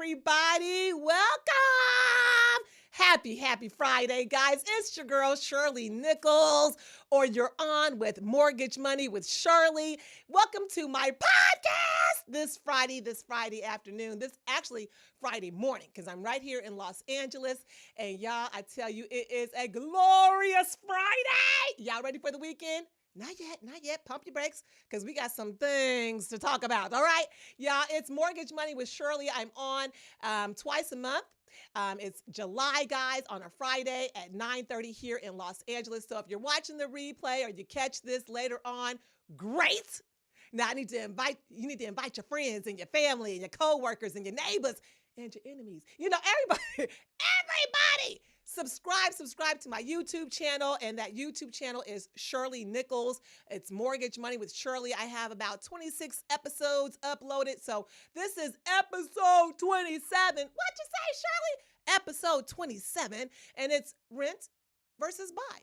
everybody. Welcome. Happy Friday, guys. It's your girl, Shirley Nichols, or you're on with Mortgage Money with Shirley. Welcome to my podcast this Friday afternoon. This actually Friday morning, because I'm right here in Los Angeles. And y'all, I tell you, it is a glorious Friday. Y'all ready for the weekend? Not yet. Pump your brakes because we got some things to talk about. All right, y'all, it's Mortgage Money with Shirley. I'm on twice a month. It's July, guys, on a Friday at 9:30 here in Los Angeles. So if you're watching the replay or you catch this later on, great. Now you need to invite your friends and your family and your coworkers and your neighbors and your enemies. Everybody. Subscribe to my YouTube channel, and that YouTube channel is Shirley Nichols. It's Mortgage Money with Shirley. I have about 26 episodes uploaded. So this is episode 27. What'd you say, Shirley? Episode 27, and it's rent versus buy.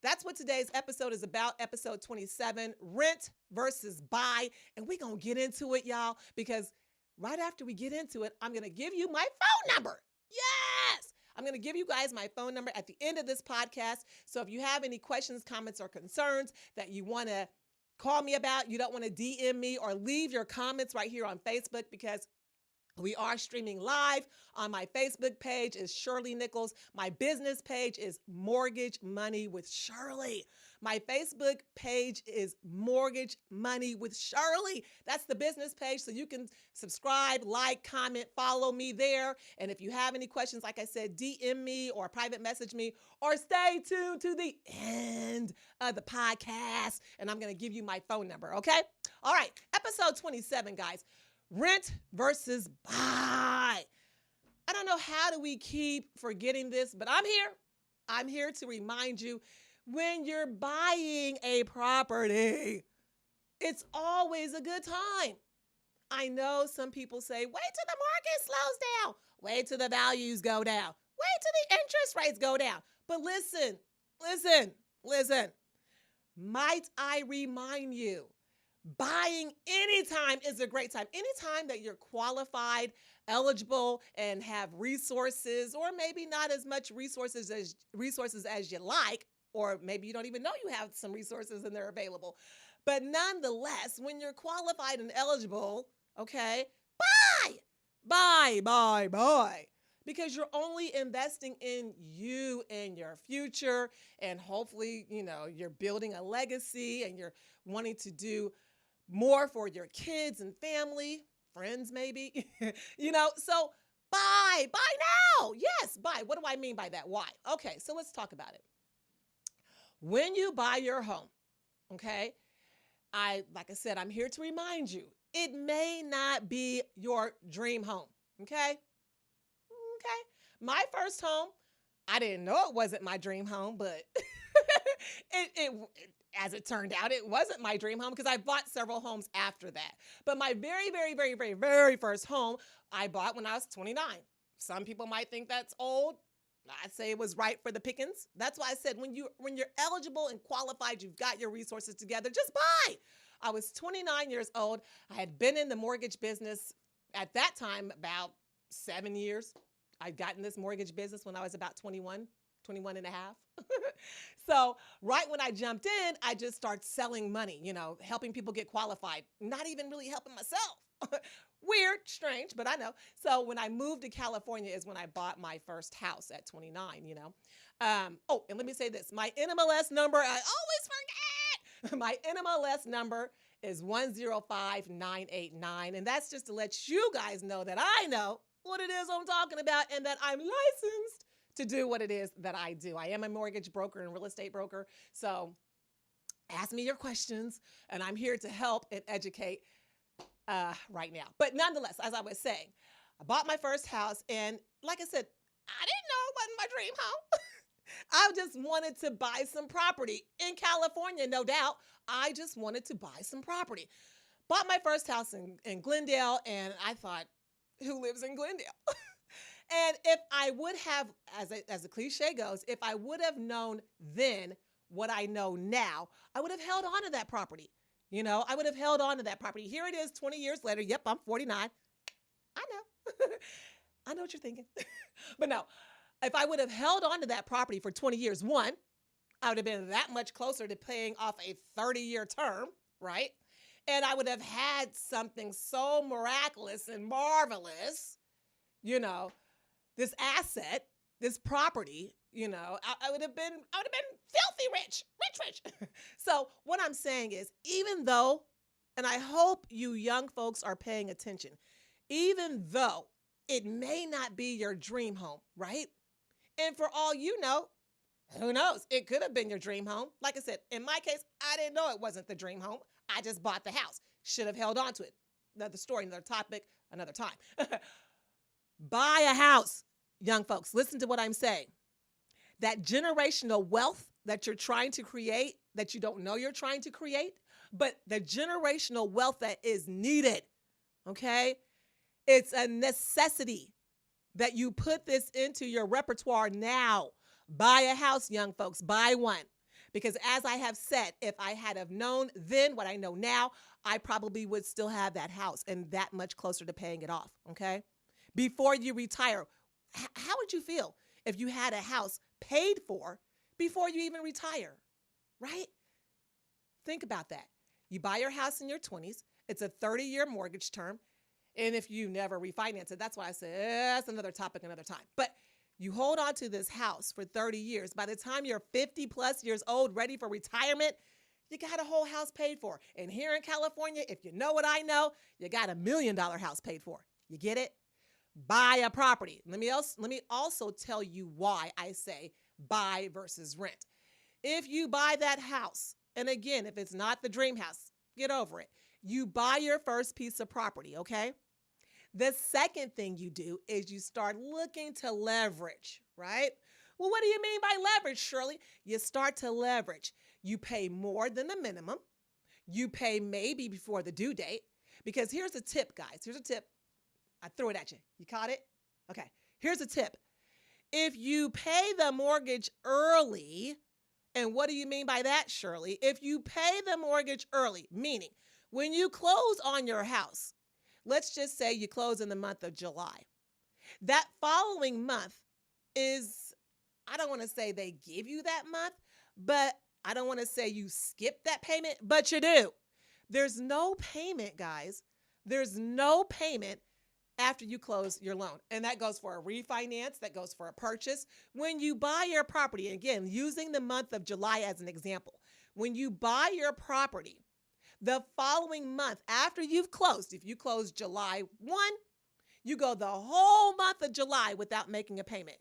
That's what today's episode is about, episode 27, rent versus buy. And we're going to get into it, y'all, because right after we get into it, I'm going to give you my phone number. Yes! I'm going to give you guys my phone number at the end of this podcast. So if you have any questions, comments, or concerns that you want to call me about, you don't want to DM me or leave your comments right here on Facebook, because we are streaming live on my Facebook page is Shirley Nichols. My business page is Mortgage Money with Shirley. My Facebook page is Mortgage Money with Shirley. That's the business page. So you can subscribe, like, comment, follow me there. And if you have any questions, like I said, DM me or private message me, or stay tuned to the end of the podcast. And I'm going to give you my phone number. Okay. All right. Episode 27, guys. Rent versus buy. I don't know how do we keep forgetting this, but I'm here. I'm here to remind you, when you're buying a property, it's always a good time. I know some people say, wait till the market slows down. Wait till the values go down. Wait till the interest rates go down. But listen. Might I remind you, buying anytime is a great time. Anytime that you're qualified, eligible, and have resources, or maybe not as much resources as you like, or maybe you don't even know you have some resources and they're available. But nonetheless, when you're qualified and eligible, okay, buy. Because you're only investing in you and your future, and hopefully, you're building a legacy and you're wanting to do more for your kids and family, friends maybe, so buy now. Yes, buy. What do I mean by that? Why? Okay, so let's talk about it. When you buy your home, okay, like I said, I'm here to remind you, it may not be your dream home, okay? My first home, I didn't know it wasn't my dream home, but as it turned out, it wasn't my dream home, because I bought several homes after that. But my very first home I bought when I was 29. Some people might think that's old. I'd say it was right for the pickings. That's why I said when you're eligible and qualified, you've got your resources together, just buy. I was 29 years old. I had been in the mortgage business at that time about 7 years. I'd gotten this mortgage business when I was about 21 and a half. So right when I jumped in, I just started selling money, helping people get qualified, not even really helping myself. Weird, strange, but I know. So when I moved to California is when I bought my first house at 29, and let me say this. My NMLS number, I always forget. My NMLS number is 105989. And that's just to let you guys know that I know what it is I'm talking about and that I'm licensed to do what it is that I do. I am a mortgage broker and real estate broker. So ask me your questions, and I'm here to help and educate right now. But nonetheless, as I was saying, I bought my first house, and like I said, I didn't know it wasn't my dream home. I just wanted to buy some property in California, no doubt. I just wanted to buy some property. Bought my first house in Glendale, and I thought, who lives in Glendale? And if I would have, as the cliche goes, if I would have known then what I know now, I would have held on to that property. I would have held on to that property. Here it is 20 years later. Yep, I'm 49. I know. I know what you're thinking. But no, if I would have held on to that property for 20 years, one, I would have been that much closer to paying off a 30-year term, right? And I would have had something so miraculous and marvelous, you know, this asset, this property, I would have been filthy rich. So what I'm saying is, even though, and I hope you young folks are paying attention, even though it may not be your dream home, right? And for all you know, who knows? It could have been your dream home. Like I said, in my case, I didn't know it wasn't the dream home. I just bought the house. Should have held on to it. Another story, another topic, another time. Buy a house, young folks. Listen to what I'm saying. That generational wealth that you're trying to create, that you don't know you're trying to create, but the generational wealth that is needed, okay? It's a necessity that you put this into your repertoire now. Buy a house, young folks. Buy one. Because as I have said, if I had have known then what I know now, I probably would still have that house and that much closer to paying it off, okay? Before you retire, how would you feel if you had a house paid for before you even retire, right? Think about that. You buy your house in your 20s. It's a 30-year mortgage term. And if you never refinance it, that's why I said that's another topic another time. But you hold on to this house for 30 years. By the time you're 50 plus years old, ready for retirement, you got a whole house paid for. And here in California, if you know what I know, you got $1 million house paid for. You get it? Buy a property. Let me also tell you why I say buy versus rent. If you buy that house, and again, if it's not the dream house, get over it. You buy your first piece of property, okay? The second thing you do is you start looking to leverage, right? Well, what do you mean by leverage, Shirley? You start to leverage. You pay more than the minimum. You pay maybe before the due date. Because here's a tip, guys. Here's a tip. I threw it at you. You caught it? Okay. Here's a tip. If you pay the mortgage early, and what do you mean by that, Shirley? If you pay the mortgage early, meaning when you close on your house, let's just say you close in the month of July. That following month is, I don't want to say they give you that month, but I don't want to say you skip that payment, but you do. There's no payment, guys. There's no payment after you close your loan. And that goes for a refinance, that goes for a purchase. When you buy your property, again, using the month of July as an example, when you buy your property, the following month after you've closed, if you close July 1, you go the whole month of July without making a payment.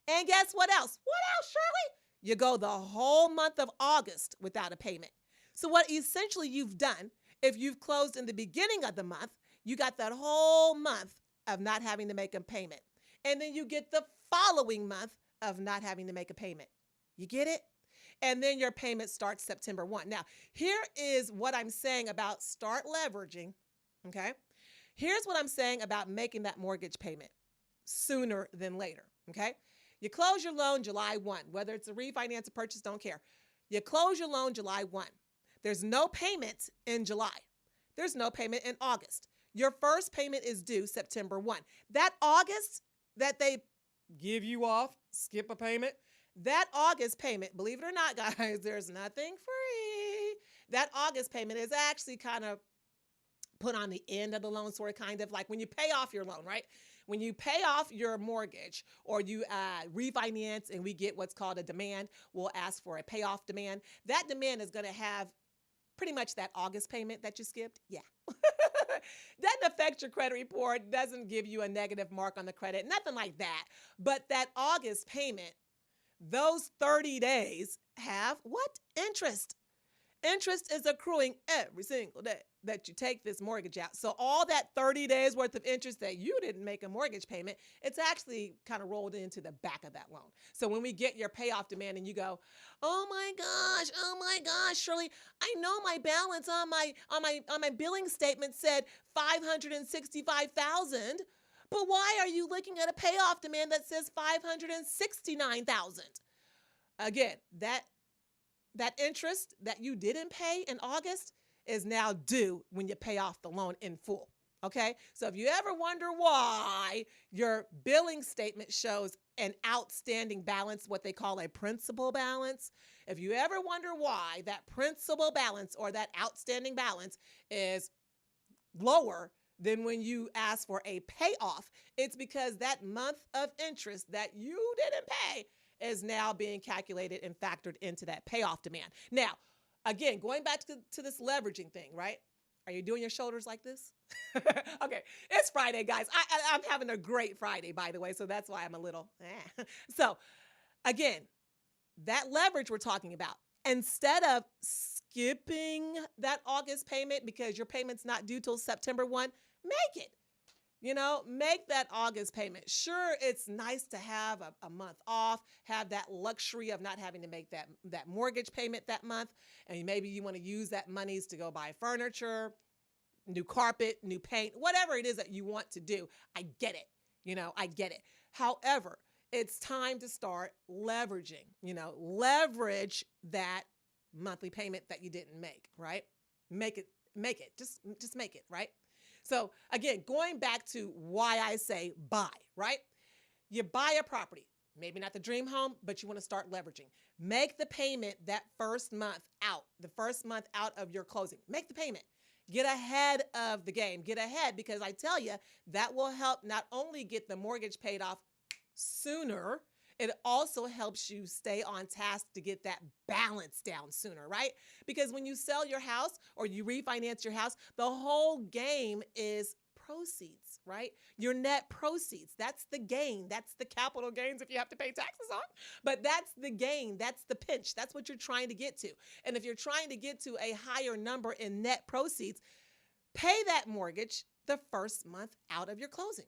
And guess what else? What else, Shirley? You go the whole month of August without a payment. So what essentially you've done, if you've closed in the beginning of the month, you got that whole month of not having to make a payment. And then you get the following month of not having to make a payment. You get it? And then your payment starts September 1. Now, here is what I'm saying about start leveraging, okay? Here's what I'm saying about making that mortgage payment sooner than later, okay? You close your loan July 1, whether it's a refinance or purchase, don't care. You close your loan July 1. There's no payment in July. There's no payment in August. Your first payment is due September 1. That August that they give you off, skip a payment, that August payment, believe it or not, guys, there's nothing free. That August payment is actually kind of put on the end of the loan, sort of kind of like when you pay off your loan, right? When you pay off your mortgage or you refinance and we get what's called a demand, we'll ask for a payoff demand. That demand is going to have pretty much that August payment that you skipped. Yeah. Doesn't affect your credit report, doesn't give you a negative mark on the credit, nothing like that. But that August payment, those 30 days have what? Interest. Interest is accruing every single day that you take this mortgage out. So all that 30 days worth of interest that you didn't make a mortgage payment, it's actually kind of rolled into the back of that loan. So when we get your payoff demand and you go, oh my gosh, Shirley, I know my balance on my billing statement said $565,000, but why are you looking at a payoff demand that says $569,000? Again, that interest that you didn't pay in August is now due when you pay off the loan in full. Okay. So if you ever wonder why your billing statement shows an outstanding balance, what they call a principal balance, if you ever wonder why that principal balance or that outstanding balance is lower than when you ask for a payoff, it's because that month of interest that you didn't pay is now being calculated and factored into that payoff demand. Now, again, going back to this leveraging thing, right? Are you doing your shoulders like this? Okay, it's Friday, guys. I'm having a great Friday, by the way, so that's why I'm a little. So, again, that leverage we're talking about, instead of skipping that August payment because your payment's not due till September 1, make it. Make that August payment. Sure, it's nice to have a month off, have that luxury of not having to make that mortgage payment that month. And maybe you want to use that monies to go buy furniture, new carpet, new paint, whatever it is that you want to do. I get it. I get it. However, it's time to start leveraging, leverage that monthly payment that you didn't make, right? Make it, just make it, right? So again, going back to why I say buy, right? You buy a property, maybe not the dream home, but you want to start leveraging. Make the payment that first month out, the first month out of your closing. Make the payment. Get ahead of the game. Get ahead, because I tell you, that will help not only get the mortgage paid off sooner, it also helps you stay on task to get that balance down sooner, right? Because when you sell your house or you refinance your house, the whole game is proceeds, right? Your net proceeds. That's the gain. That's the capital gains if you have to pay taxes on. But that's the gain. That's the pinch. That's what you're trying to get to. And if you're trying to get to a higher number in net proceeds, pay that mortgage the first month out of your closing.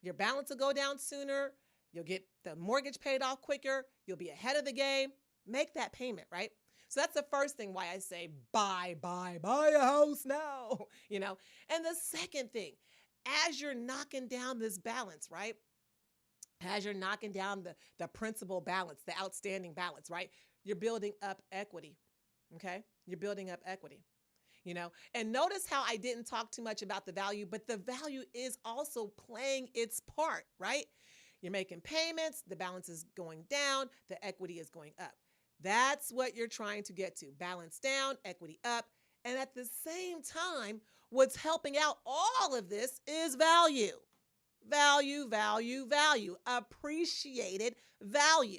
Your balance will go down sooner. You'll get the mortgage paid off quicker. You'll be ahead of the game. Make that payment, right? So that's the first thing why I say buy a house now, And the second thing, as you're knocking down this balance, right? As you're knocking down the principal balance, the outstanding balance, right? You're building up equity, okay? You're building up equity. And notice how I didn't talk too much about the value, but the value is also playing its part, right? You're making payments, the balance is going down, the equity is going up. That's what you're trying to get to. Balance down, equity up. And at the same time, what's helping out all of this is value. Value, value, value. Appreciated value.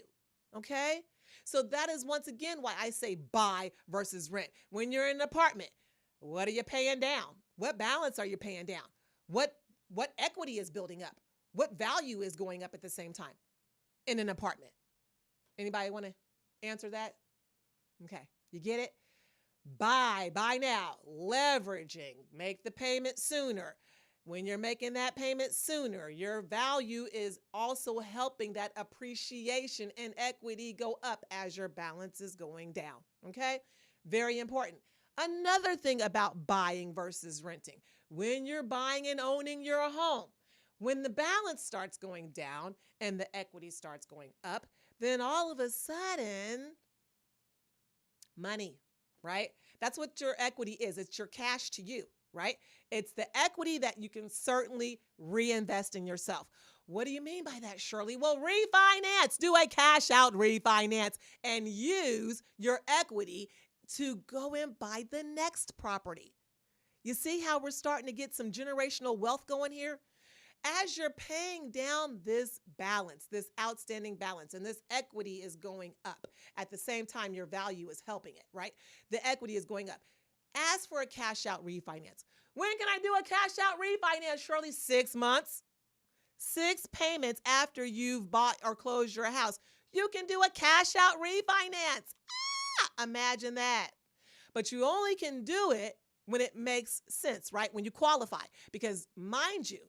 Okay? So that is once again why I say buy versus rent. When you're in an apartment, what are you paying down? What balance are you paying down? What equity is building up? What value is going up at the same time in an apartment? Anybody want to answer that? Okay, you get it? Buy now, leveraging, make the payment sooner. When you're making that payment sooner, your value is also helping that appreciation and equity go up as your balance is going down, okay? Very important. Another thing about buying versus renting, when you're buying and owning your home, when the balance starts going down and the equity starts going up, then all of a sudden, money, right? That's what your equity is. It's your cash to you, right? It's the equity that you can certainly reinvest in yourself. What do you mean by that, Shirley? Well, refinance. Do a cash out refinance and use your equity to go and buy the next property. You see how we're starting to get some generational wealth going here? As you're paying down this balance, this outstanding balance, and this equity is going up, at the same time, your value is helping it, right? The equity is going up. Ask for a cash out refinance. When can I do a cash out refinance, Shirley? 6 months. 6 payments after you've bought or closed your house. You can do a cash out refinance. Imagine that. But you only can do it when it makes sense, right? When you qualify. Because mind you,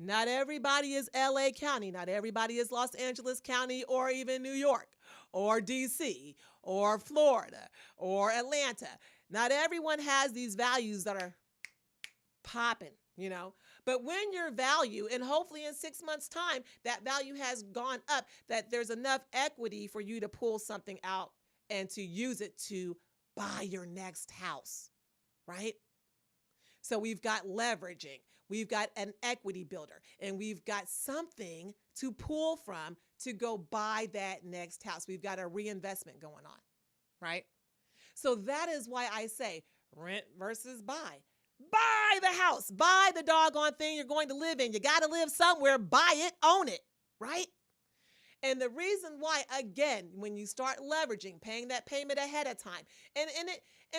not everybody is LA County. Not everybody is Los Angeles County or even New York or DC or Florida or Atlanta. Not everyone has these values that are popping, But when your value, and hopefully in 6 months' time, that value has gone up, that there's enough equity for you to pull something out and to use it to buy your next house, right? So we've got leveraging, we've got an equity builder, and we've got something to pull from to go buy that next house. We've got a reinvestment going on, right? So that is why I say rent versus buy. Buy the house, buy the doggone thing you're going to live in. You got to live somewhere, buy it, own it, right? And the reason why, again, when you start leveraging, paying that payment ahead of time, and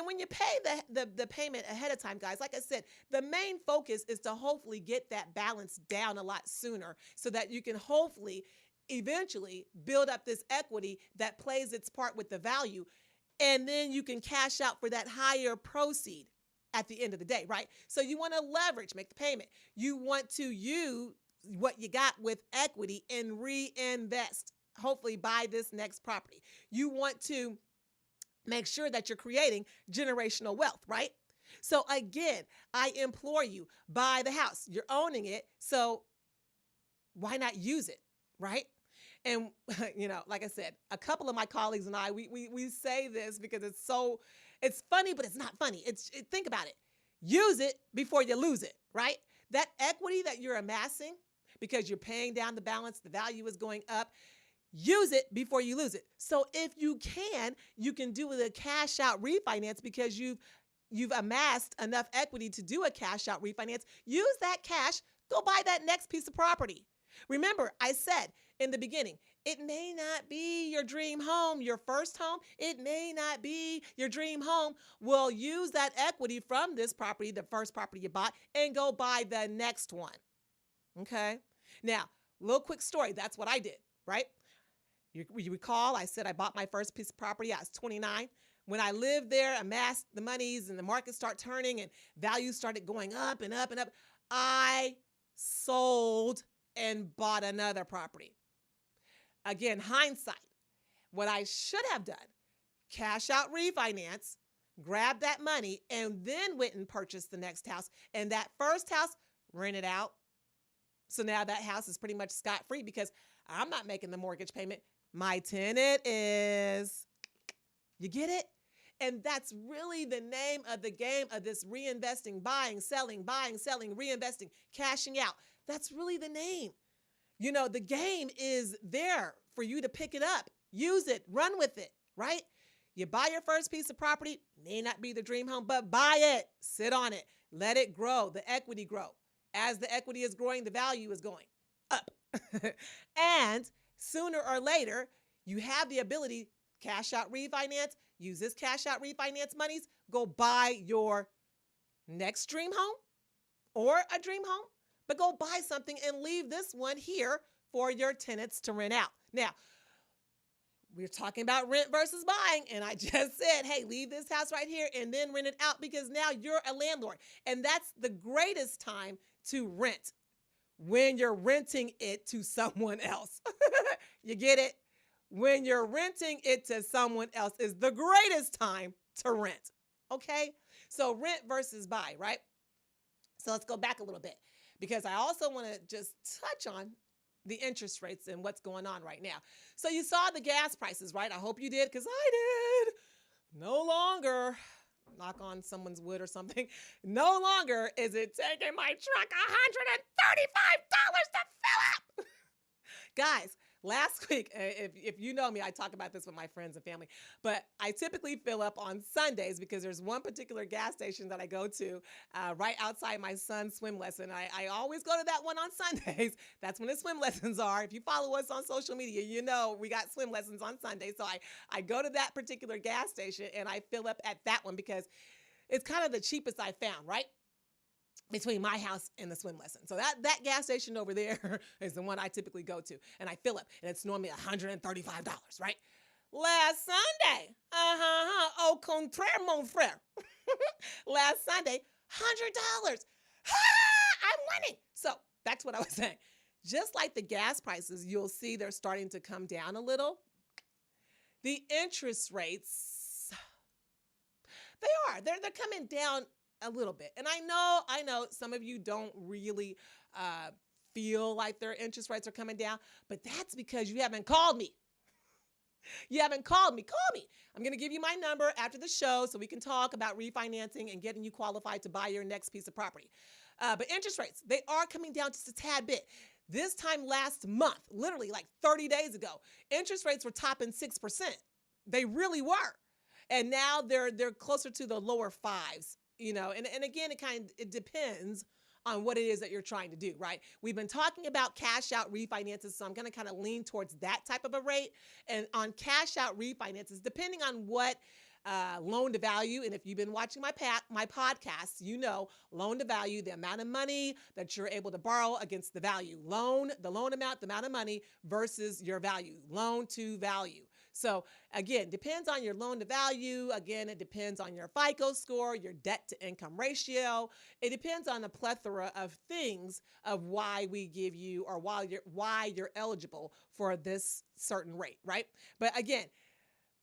when you pay the payment ahead of time, guys, like I said, the main focus is to hopefully get that balance down a lot sooner so that you can hopefully eventually build up this equity that plays its part with the value. And then you can cash out for that higher proceed at the end of the day, right? So you want to leverage, make the payment. You want to use what you got with equity and reinvest, hopefully buy this next property. You want to make sure that you're creating generational wealth, right? So again, I implore you, buy the house. You're owning it, so why not use it, right? And, like I said, a couple of my colleagues and I, we say this because it's funny, but it's not funny. Think about it. Use it before you lose it, right? That equity that you're amassing because you're paying down the balance, the value is going up. Use it before you lose it. So if you can do a cash out refinance because you've amassed enough equity to do a cash out refinance. Use that cash, go buy that next piece of property. Remember, I said in the beginning, it may not be your dream home, your first home. It may not be your dream home. Well, use that equity from this property, the first property you bought, and go buy the next one. Okay? Now, little quick story. That's what I did, right? You recall I said I bought my first piece of property. I was 29. When I lived there, amassed the monies, and the market started turning and values started going up and up and up, I sold and bought another property. Again, hindsight. What I should have done, cash out refinance, grab that money, and then went and purchased the next house. And that first house, rent it out. So now that house is pretty much scot-free because I'm not making the mortgage payment. My tenant is. You get it? And that's really the name of the game of this reinvesting, buying, selling, reinvesting, cashing out. That's really the name. The game is there for you to pick it up, use it, run with it, right? You buy your first piece of property, may not be the dream home, but buy it, sit on it, let it grow, the equity grow. As the equity is growing, the value is going up. And sooner or later, you have the ability, cash out refinance, use this cash out refinance monies, go buy your next dream home or a dream home, but go buy something and leave this one here for your tenants to rent out. Now, we're talking about rent versus buying, and I just said, hey, leave this house right here and then rent it out because now you're a landlord. And that's the greatest time to rent, when you're renting it to someone else. You get it? When you're renting it to someone else is the greatest time to rent, okay? So rent versus buy, right? So let's go back a little bit because I also want to just touch on the interest rates and what's going on right now. So you saw the gas prices, right? I hope you did because I did. No longer, knock on someone's wood or something, no longer is it taking my truck $135 to fill up. Guys, last week, if you know me, I talk about this with my friends and family, but I typically fill up on Sundays because there's one particular gas station that I go to right outside my son's swim lesson. I always go to that one on Sundays. That's when the swim lessons are. If you follow us on social media, you know we got swim lessons on Sundays. So I go to that particular gas station and I fill up at that one because it's kind of the cheapest I found, right? Between my house and the swim lesson. So that gas station over there is the one I typically go to. And I fill up, and it's normally $135, right? Last Sunday, au contraire, mon frère. Last Sunday, $100. I'm winning. So that's what I was saying. Just like the gas prices, you'll see they're starting to come down a little. The interest rates, they're coming down a little bit. And I know some of you don't really feel like their interest rates are coming down, but that's because you haven't called me. You haven't called me. Call me. I'm going to give you my number after the show so we can talk about refinancing and getting you qualified to buy your next piece of property. But interest rates, they are coming down just a tad bit. This time last month, literally like 30 days ago, interest rates were topping 6%. They really were. And now they're closer to the lower fives, and again, it depends on what it is that you're trying to do, right? We've been talking about cash out refinances, so I'm going to kind of lean towards that type of a rate. And on cash out refinances, depending on what loan to value, and if you've been watching my podcast, loan to value, the amount of money that you're able to borrow against the value. The loan amount, the amount of money versus your value, loan to value. So again, depends on your loan to value. Again, it depends on your FICO score, your debt to income ratio. It depends on a plethora of things of why we give you or why you're eligible for this certain rate, right? But again,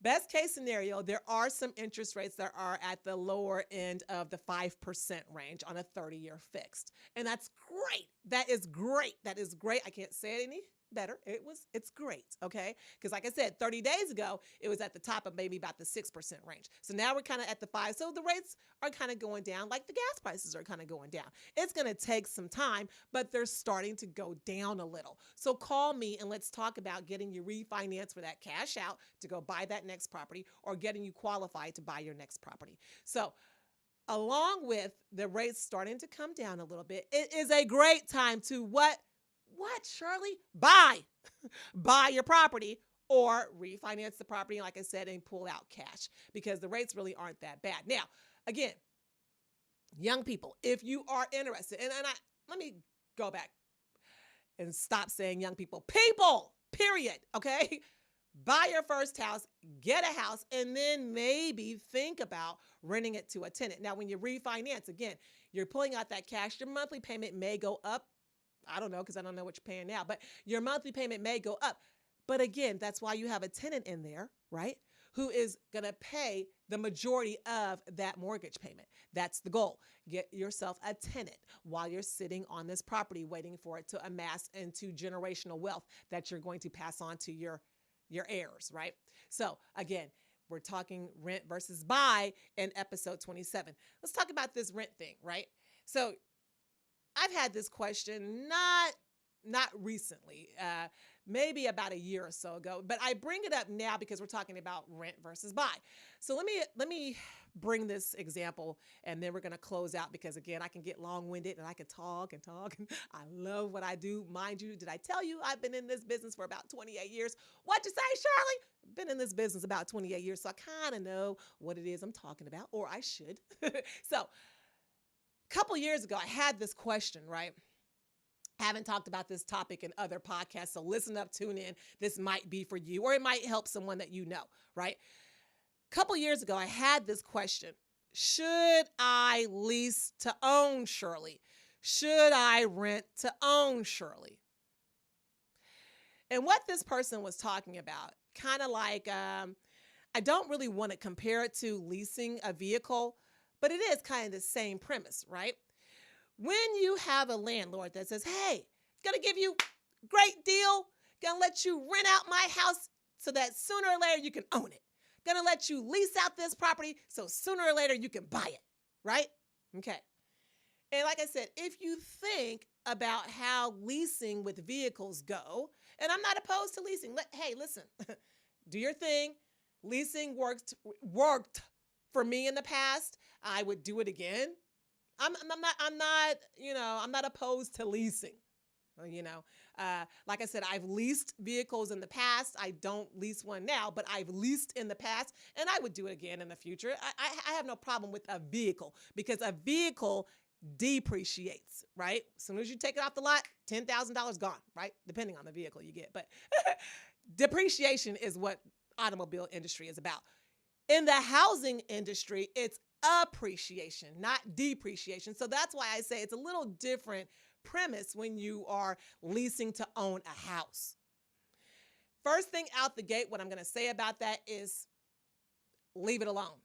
best case scenario, there are some interest rates that are at the lower end of the 5% range on a 30-year fixed. And that's great. That is great. That is great. I can't say it any better. It's great, okay? Because like I said, 30 days ago, it was at the top of maybe about the 6% range. So now we're kind of at the 5. So the rates are kind of going down, like the gas prices are kind of going down. It's going to take some time, but they're starting to go down a little. So call me and let's talk about getting you refinanced for that cash out to go buy that next property or getting you qualified to buy your next property. So along with the rates starting to come down a little bit, it is a great time to what, Shirley? Buy. Buy your property or refinance the property, like I said, and pull out cash because the rates really aren't that bad. Now, again, young people, if you are interested, and let me go back and stop saying young people. People, period, okay? Buy your first house, get a house, and then maybe think about renting it to a tenant. Now, when you refinance, again, you're pulling out that cash. Your monthly payment may go up. I don't know because I don't know what you're paying now, but your monthly payment may go up. But again, that's why you have a tenant in there, right, who is going to pay the majority of that mortgage payment. That's the goal. Get yourself a tenant while you're sitting on this property waiting for it to amass into generational wealth that you're going to pass on to your heirs, right? So again, we're talking rent versus buy in episode 27. Let's talk about this rent thing, right? So I've had this question not recently, maybe about a year or so ago, but I bring it up now because we're talking about rent versus buy. So let me bring this example and then we're going to close out because again, I can get long-winded and I can talk and talk. I love what I do. Mind you, did I tell you I've been in this business for about 28 years? What'd you say, Shirley? Been in this business about 28 years, so I kind of know what it is I'm talking about, or I should. So a couple years ago, I had this question, right? I haven't talked about this topic in other podcasts, so listen up, tune in. This might be for you, or it might help someone that you know, right? A couple years ago, I had this question. Should I lease to own, Shirley? Should I rent to own, Shirley? And what this person was talking about, kind of like, I don't really want to compare it to leasing a vehicle, but it is kind of the same premise, right? When you have a landlord that says, hey, gonna give you a great deal, gonna let you rent out my house so that sooner or later you can own it. Gonna let you lease out this property so sooner or later you can buy it, right? Okay. And like I said, if you think about how leasing with vehicles go, and I'm not opposed to leasing. Hey, listen, do your thing. Leasing worked for me in the past. I would do it again. I'm not opposed to leasing. Like I said, I've leased vehicles in the past. I don't lease one now, but I've leased in the past and I would do it again in the future. I have no problem with a vehicle because a vehicle depreciates, right? As soon as you take it off the lot, $10,000 gone, right? Depending on the vehicle you get. But depreciation is what automobile industry is about. In the housing industry, it's appreciation, not depreciation. So that's why I say it's a little different premise when you are leasing to own a house. First thing out the gate, what I'm going to say about that is leave it alone.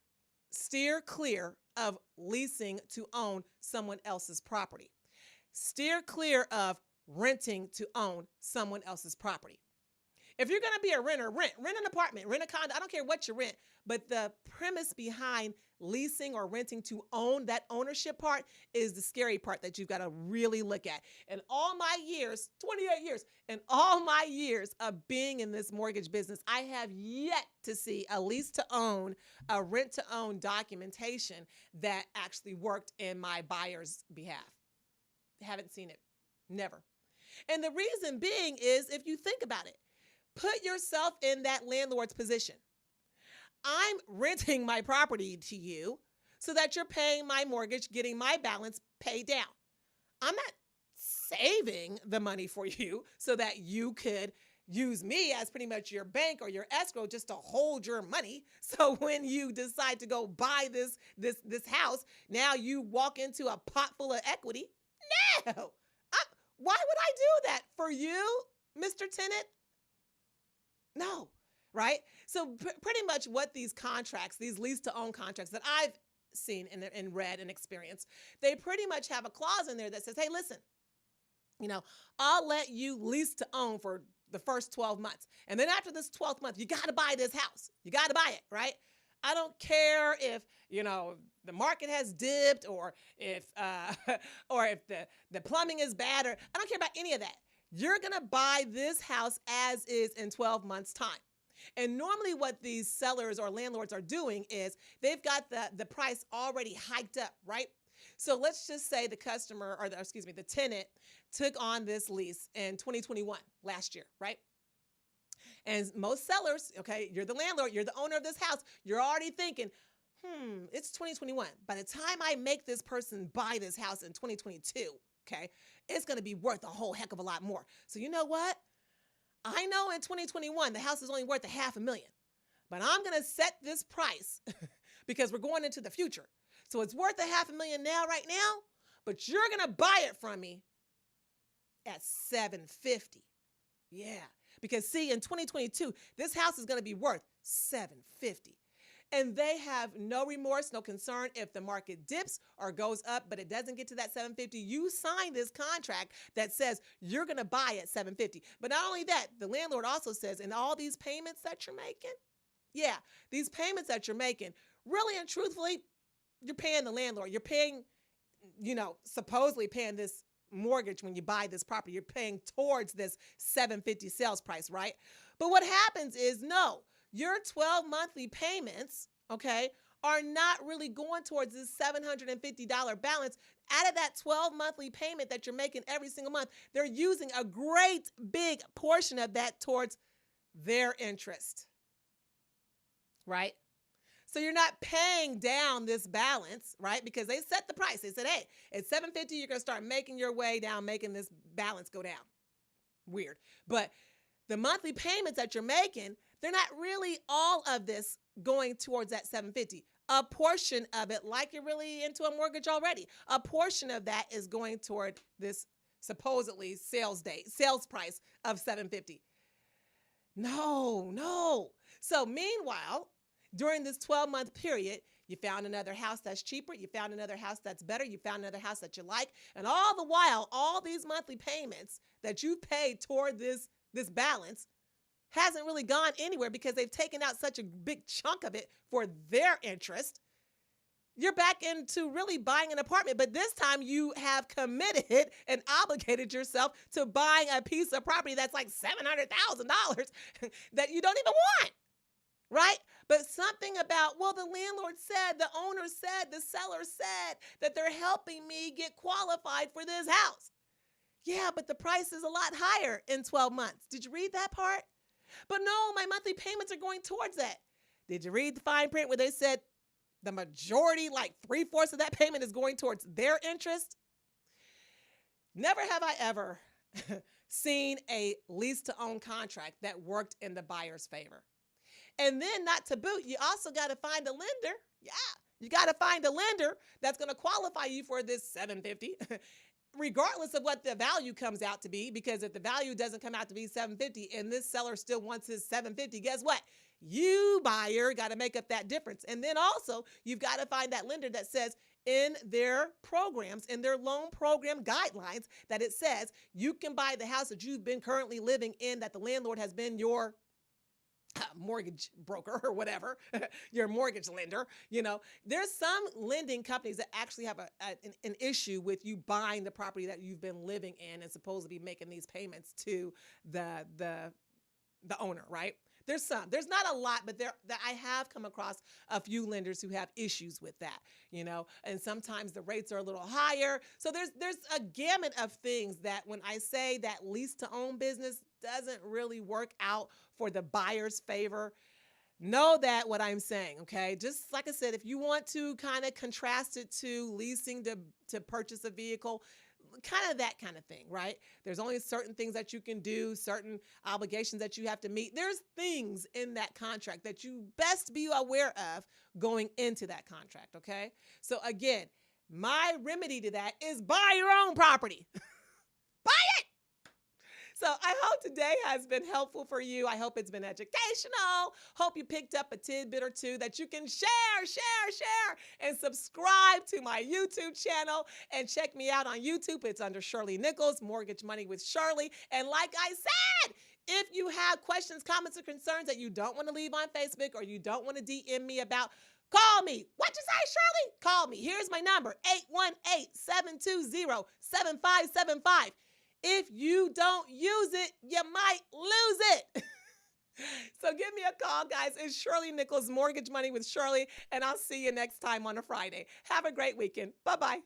Steer clear of leasing to own someone else's property. Steer clear of renting to own someone else's property. If you're going to be a renter, rent an apartment, rent a condo. I don't care what you rent. But the premise behind leasing or renting to own, that ownership part is the scary part that you've got to really look at. In all my years, 28 years, in all my years of being in this mortgage business, I have yet to see a lease to own, a rent to own documentation that actually worked in my buyer's behalf. Haven't seen it. Never. And the reason being is, if you think about it, put yourself in that landlord's position. I'm renting my property to you so that you're paying my mortgage, getting my balance paid down. I'm not saving the money for you so that you could use me as pretty much your bank or your escrow just to hold your money. So when you decide to go buy this house, now you walk into a pot full of equity. No. Why would I do that for you, Mr. Tenant? No. Right? So pretty much what these contracts, these lease to own contracts that I've seen and read and experienced, they pretty much have a clause in there that says, hey, listen, I'll let you lease to own for the first 12 months. And then after this 12th month, you got to buy this house. You got to buy it, right? I don't care if, the market has dipped or if the plumbing is bad, or I don't care about any of that. You're going to buy this house as is in 12 months time. And normally what these sellers or landlords are doing is they've got the price already hiked up, right? So let's just say the customer the tenant took on this lease in 2021, last year, right? And most sellers, okay, you're the landlord, you're the owner of this house, you're already thinking, it's 2021. By the time I make this person buy this house in 2022, okay, it's going to be worth a whole heck of a lot more. So you know what? I know in 2021, the house is only worth $500,000, but I'm going to set this price because we're going into the future. So it's worth $500,000 right now, but you're going to buy it from me at $750,000. Yeah, because see, in 2022, this house is going to be worth $750,000. And they have no remorse, no concern if the market dips or goes up, but it doesn't get to that $750,000. You sign this contract that says you're going to buy at $750,000. But not only that, the landlord also says, in all these payments that you're making, these payments that you're making, really and truthfully, you're paying the landlord. You're paying, supposedly paying this mortgage when you buy this property. You're paying towards this $750,000 sales price, right? But what happens is, no, your 12 monthly payments, okay, are not really going towards this $750 balance. Out of that 12 monthly payment that you're making every single month, they're using a great big portion of that towards their interest, right? So you're not paying down this balance, right? Because they set the price. They said, hey, at $750, you're going to start making your way down, making this balance go down. Weird. But the monthly payments that you're making, they're not really all of this going towards that $750. A portion of it, like you're really into a mortgage already, a portion of that is going toward this supposedly sales price of $750. No. So meanwhile, during this 12-month period, you found another house that's cheaper. You found another house that's better. You found another house that you like. And all the while, all these monthly payments that you paid toward this balance hasn't really gone anywhere because they've taken out such a big chunk of it for their interest. You're back into really buying an apartment, but this time you have committed and obligated yourself to buying a piece of property that's like $700,000 that you don't even want, right? But something about, well, the landlord said, the owner said, the seller said that they're helping me get qualified for this house. Yeah, but the price is a lot higher in 12 months. Did you read that part? But no, my monthly payments are going towards that. Did you read the fine print where they said the majority, like 3/4 of that payment is going towards their interest? Never have I ever seen a lease to own contract that worked in the buyer's favor. And then not to boot, you also got to find a lender. Yeah, you got to find a lender that's going to qualify you for this $750. Regardless of what the value comes out to be, because if the value doesn't come out to be $750 and this seller still wants his $750, guess what? You, buyer, got to make up that difference. And then also, you've got to find that lender that says, in their programs, in their loan program guidelines, that it says you can buy the house that you've been currently living in, that the landlord has been your mortgage broker or whatever, your mortgage lender. There's some lending companies that actually have an issue with you buying the property that you've been living in and supposed to be making these payments to the owner, right? There's not a lot, but that I have come across a few lenders who have issues with that, and sometimes the rates are a little higher. So there's a gamut of things that when I say that lease to own business doesn't really work out for the buyer's favor, know that what I'm saying, okay? Just like I said, if you want to kind of contrast it to leasing to purchase a vehicle, kind of that kind of thing, right? There's only certain things that you can do, certain obligations that you have to meet. There's things in that contract that you best be aware of going into that contract, okay? So again, my remedy to that is buy your own property. Buy it! So I hope today has been helpful for you. I hope it's been educational. Hope you picked up a tidbit or two that you can share, and subscribe to my YouTube channel and check me out on YouTube. It's under Shirley Nichols, Mortgage Money with Shirley. And like I said, if you have questions, comments, or concerns that you don't want to leave on Facebook or you don't want to DM me about, call me. What'd you say, Shirley? Call me. Here's my number, 818-720-7575. If you don't use it, you might lose it. So give me a call, guys. It's Shirley Nichols, Mortgage Money with Shirley, and I'll see you next time on a Friday. Have a great weekend. Bye-bye.